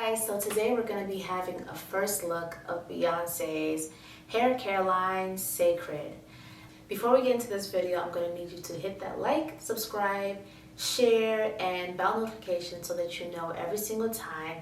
guys, so today we're going to be having a first look of Beyonce's hair care line, Cécred. Before we get into this video, I'm going to need you to hit that like, subscribe, share, and bell notification so that you know every single time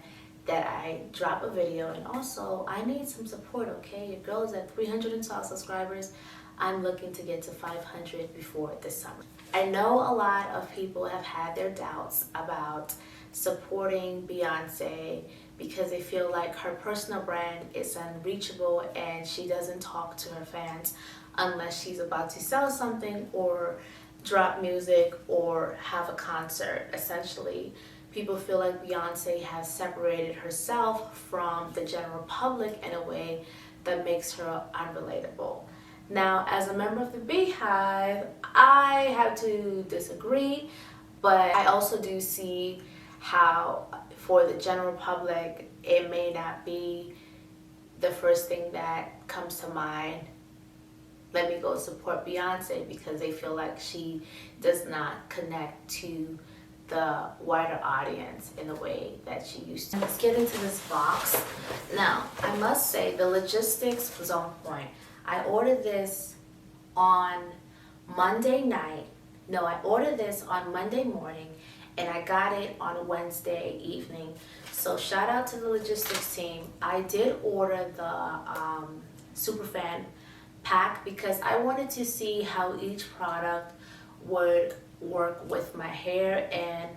that I drop a video. And also, I need some support, okay? Your girl is at 312 subscribers. I'm looking to get to 500 before this summer. I know a lot of people have had their doubts about supporting Beyonce because they feel like her personal brand is unreachable and she doesn't talk to her fans unless she's about to sell something or drop music or have a concert. Essentially, people feel like Beyonce has separated herself from the general public in a way that makes her unrelatable. Now, as a member of the Beyhive, I have to disagree, but I also do see how for the general public, it may not be the first thing that comes to mind. Let me go support Beyonce, because they feel like she does not connect to the wider audience in the way that she used to. Let's get into this box. Now, I must say the logistics was on point. I ordered this on Monday night. No, I ordered this on Monday morning and I got it on Wednesday evening. So shout out to the logistics team. I did order the Superfan pack because I wanted to see how each product would work with my hair, and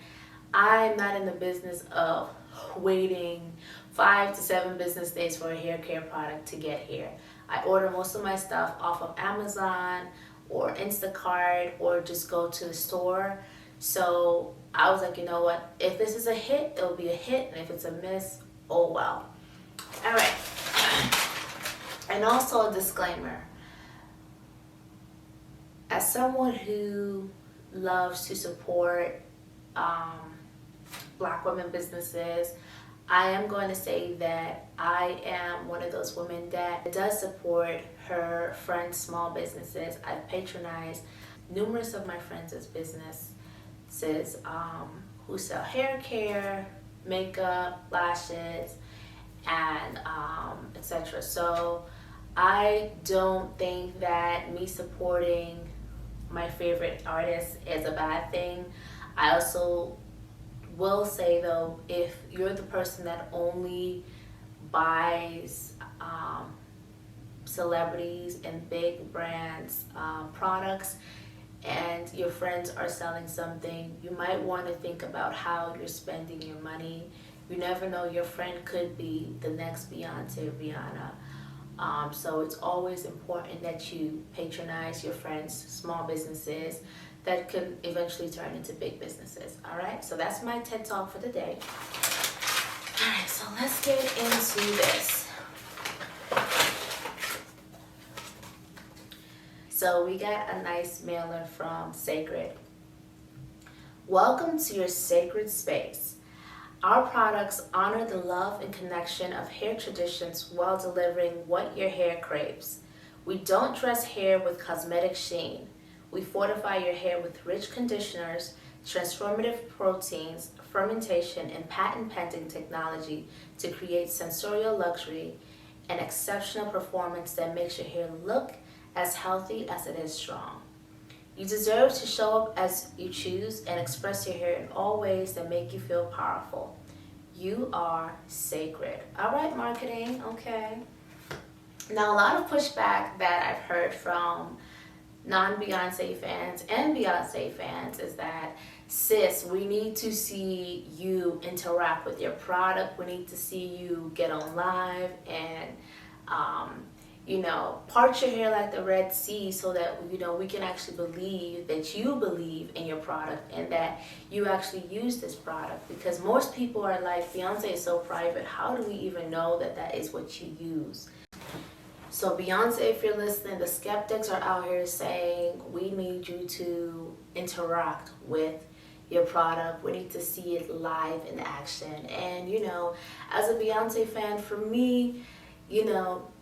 I'm not in the business of waiting 5 to 7 business days for a hair care product to get here. I order most of my stuff off of Amazon or Instacart or just go to the store. So I was like, you know what? If this is a hit, it'll be a hit. And if it's a miss, oh well. All right. And also a disclaimer. As someone who loves to support Black women businesses, I am going to say that I am one of those women that does support her friends' small businesses. I've patronized numerous of my friends' businesses who sell hair care, makeup, lashes, and etc. So I don't think that me supporting my favorite artist is a bad thing. I also will say though, if you're the person that only buys celebrities and big brands products and your friends are selling something, you might want to think about how you're spending your money. You never know, your friend could be the next Beyonce or Rihanna. So it's always important that you patronize your friends' small businesses that could eventually turn into big businesses. All right, so that's my TED Talk for the day. All right, so let's get into this. So we got a nice mailer from Cécred. Welcome to your sacred space. Our products honor the love and connection of hair traditions while delivering what your hair craves. We don't dress hair with cosmetic sheen. We fortify your hair with rich conditioners, transformative proteins, fermentation, and patent-pending technology to create sensorial luxury and exceptional performance that makes your hair look as healthy as it is strong. You deserve to show up as you choose and express your hair in all ways that make you feel powerful. You are sacred. All right, marketing, okay. Now, a lot of pushback that I've heard from non-Beyonce fans and Beyonce fans is that, sis, we need to see you interact with your product. We need to see you get on live and, part your hair like the Red Sea so that, we can actually believe that you believe in your product and that you actually use this product. Because most people are like, Beyonce is so private. How do we even know that that is what you use? So Beyonce, if you're listening, the skeptics are out here saying we need you to interact with your product. We need to see it live in action. And, as a Beyonce fan, for me,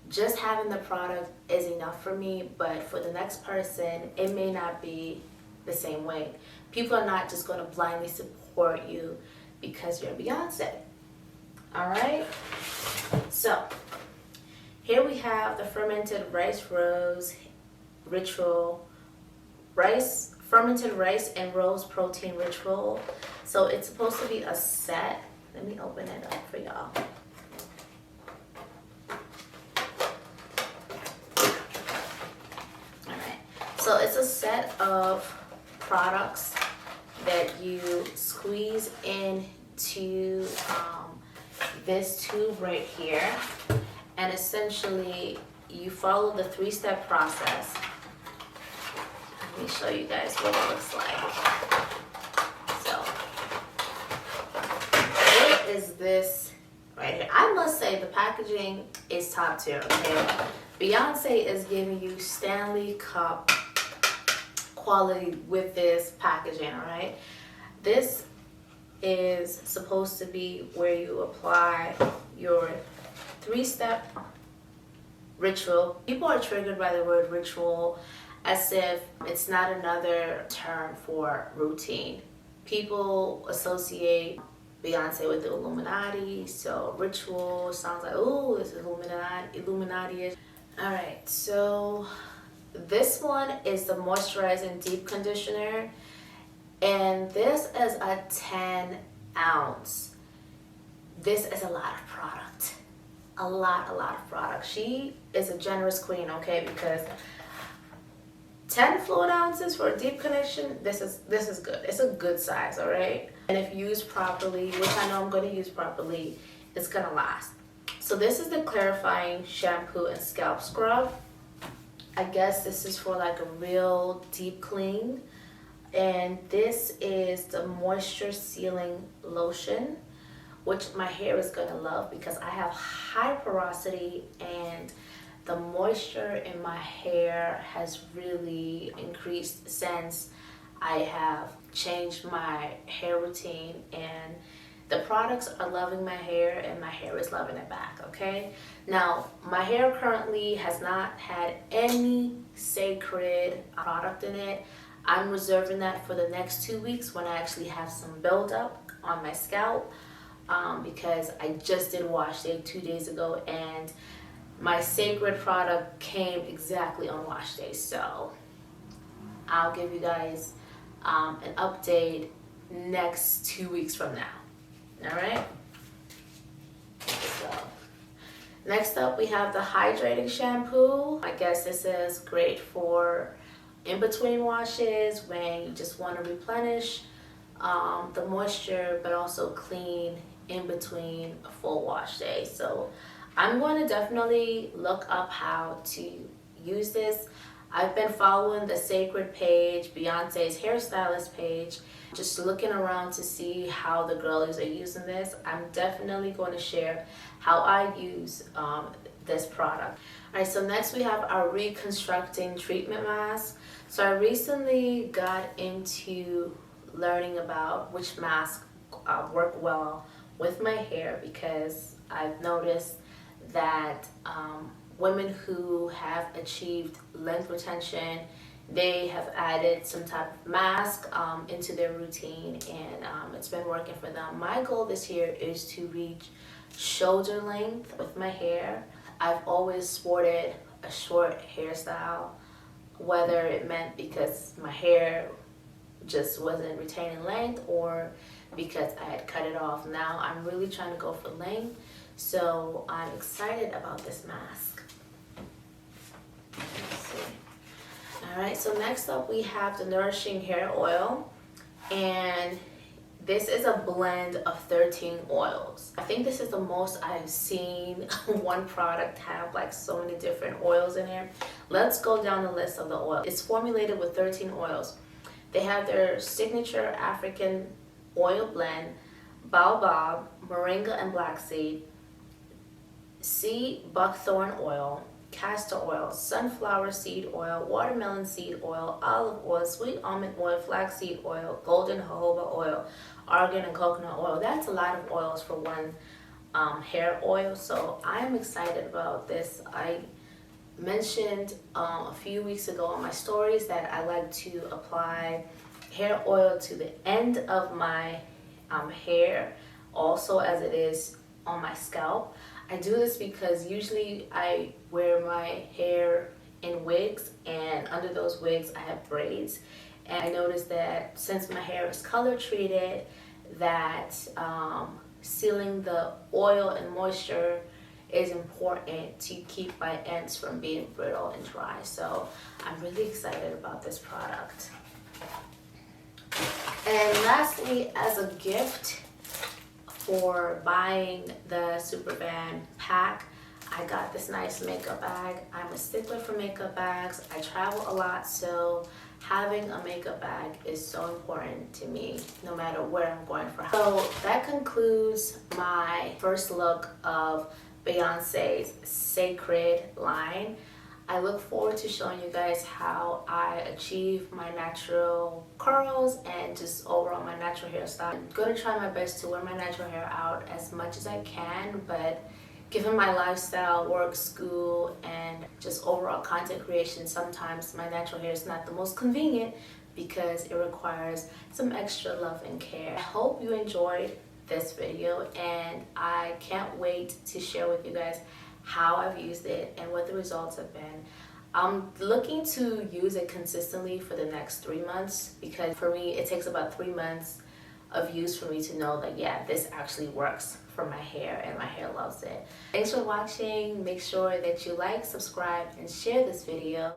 just having the product is enough for me. But for the next person, it may not be the same way. People are not just going to blindly support you because you're Beyonce. All right. So here we have the fermented rice rose ritual fermented rice and rose protein ritual. So it's supposed to be a set. Let me open it up for y'all. Alright, so it's a set of products that you squeeze into this tube right here, and essentially you follow the 3-step process. Let me show you guys what it looks like. So, it is this right here. I must say the packaging is top tier, okay? Beyonce is giving you Stanley Cup quality with this packaging, all right? This is supposed to be where you apply your 3-step ritual. People are triggered by the word ritual as if it's not another term for routine. People associate Beyonce with the Illuminati, so ritual sounds like, oh, this is Illuminati-ish. All right, so this one is the moisturizing deep conditioner, and this is a 10 ounce. This is a lot of product. A lot of product. She is a generous queen, okay, because 10 fluid ounces for a deep condition, this is good. It's a good size, all right? And if used properly, which I know I'm going to use properly, it's going to last. So this is the clarifying shampoo and scalp scrub. I guess this is for like a real deep clean. And this is the moisture sealing lotion, which my hair is going to love because I have high porosity, and the moisture in my hair has really increased since I have changed my hair routine, and the products are loving my hair and my hair is loving it back, okay? Now, my hair currently has not had any Cécred product in it. I'm reserving that for the next 2 weeks when I actually have some buildup on my scalp, because I just did wash day 2 days ago, and my Cécred product came exactly on wash day. So I'll give you guys an update next 2 weeks from now. All right. So next up, we have the hydrating shampoo. I guess this is great for in between washes when you just want to replenish the moisture, but also clean in between a full wash day. So I'm going to definitely look up how to use this. I've been following the Cécred page, Beyonce's hairstylist page, just looking around to see how the girlies are using this. I'm definitely going to share how I use this product. All right, so next we have our reconstructing treatment mask. So I recently got into learning about which masks work well with my hair, because I've noticed that women who have achieved length retention, they have added some type of mask into their routine, and it's been working for them. My goal this year is to reach shoulder length with my hair. I've always sported a short hairstyle, whether it meant because my hair just wasn't retaining length or because I had cut it off. Now I'm really trying to go for length, so I'm excited about this mask. Let's see. All right, so next up we have the Nourishing Hair Oil, and this is a blend of 13 oils. I think this is the most I've seen one product have like so many different oils in here. Let's go down the list of the oil. It's formulated with 13 oils. They have their signature African oil blend, baobab, moringa and black seed, sea buckthorn oil, castor oil, sunflower seed oil, watermelon seed oil, olive oil, sweet almond oil, flaxseed oil, golden jojoba oil, argan and coconut oil. That's a lot of oils for one hair oil, so I'm excited about this. I mentioned a few weeks ago on my stories that I like to apply hair oil to the end of my hair, also as it is on my scalp. I do this because usually I wear my hair in wigs, and under those wigs I have braids. And I noticed that since my hair is color treated, that sealing the oil and moisture is important to keep my ends from being brittle and dry. So I'm really excited about this product. And lastly, as a gift for buying the Supervan pack, I got this nice makeup bag. I'm a stickler for makeup bags. I travel a lot, so having a makeup bag is so important to me no matter where I'm going for help. So that concludes my first look of Beyonce's Cécred line. I look forward to showing you guys how I achieve my natural curls and just overall my natural hairstyle. I'm going to try my best to wear my natural hair out as much as I can, but given my lifestyle, work, school, and just overall content creation, sometimes my natural hair is not the most convenient because it requires some extra love and care. I hope you enjoyed this video, and I can't wait to share with you guys how I've used it and what the results have been. I'm looking to use it consistently for the next 3 months, because for me it takes about 3 months of use for me to know that yeah, this actually works for my hair and my hair loves it. Thanks for watching. Make sure that you like, subscribe, and share this video.